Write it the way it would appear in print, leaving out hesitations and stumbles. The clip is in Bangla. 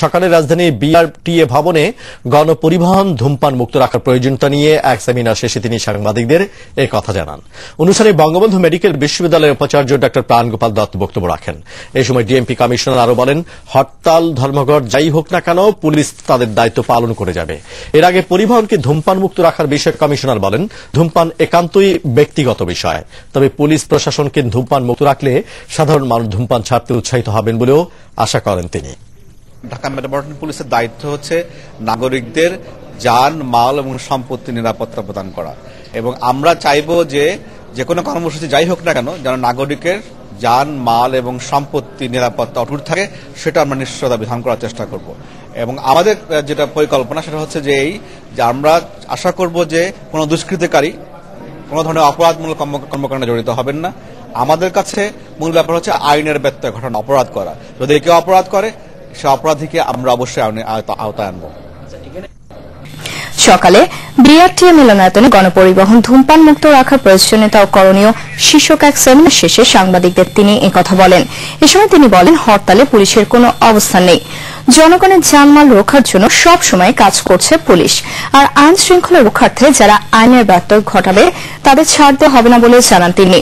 সকালে রাজধানী বিআরটিএ ভবনে গণপরিবহন ধূমপান মুক্ত রাখার প্রয়োজনীয়তা নিয়ে এক সেমিনার শেষে তিনি সাংবাদিকদের এই কথা জানান। অনুষ্ঠানে বঙ্গবন্ধু মেডিকেল বিশ্ববিদ্যালয়ের উপাচার্য ডা প্রাণগোপাল দত্ত বক্তব্য রাখেন। এই সময় ডিএমপি কমিশনার আরও বলেন, হরতাল ধর্মঘট যাই হোক না কেন পুলিশ তাদের দায়িত্ব পালন করে যাবে। এর আগে পরিবহনকে ধূমপান মুক্ত রাখার বিষয়ে কমিশনার বলেন, ধূমপান একান্তই ব্যক্তিগত বিষয়, তবে পুলিশ প্রশাসনকে ধূমপান মুক্ত রাখলে সাধারণ মানুষ ধূমপান ছাড়তে উৎসাহিত হবেন বলেও আশা করেন তিনি। ঢাকা মেট্রোপলিটন পুলিশের দায়িত্ব হচ্ছে নাগরিকদের যান মাল এবং সম্পত্তি নিরাপত্তা প্রদান করা, এবং আমরা চাইব যে কোনো কর্মসূচি যাই হোক না কেন যেন নাগরিকের যান মাল এবং সম্পত্তি নিরাপত্তা অটুট থাকে, সেটা আমরা নিশ্চয়তা বিধান করার চেষ্টা করব। এবং আমাদের যেটা পরিকল্পনা সেটা হচ্ছে যে আমরা আশা করব যে কোনো দুষ্কৃতিকারী কোনো ধরনের অপরাধমূলক কর্মকাণ্ডে জড়িত হবেন না। আমাদের কাছে মূল ব্যাপার হচ্ছে আইনের ব্যত্যয় ঘটানো, অপরাধ করা। যদি কেউ অপরাধ করে সে অপরাধীকে আমরা অবশ্যই আওতায় আনবো। সকালে বিআরটিএ মিলনায়তনে গণপরিবহন ধূমপান মুক্ত রাখার প্রয়োজনীয়তা ও করণীয় শীর্ষক এক সেমিনার শেষে সাংবাদিকদের তিনি একথা বলেন। এ সময় তিনি বলেন, হরতালে পুলিশের কোনো অবস্থান নেই। জনগণের জানমাল রক্ষার জন্য সব সময় কাজ করছে পুলিশ। আর আইন শৃঙ্খলা রক্ষার্থে যারা আইনের ব্যত্যয় ঘটাবে তাদের ছাড় দেওয়া হবে না বলে জানান তিনি।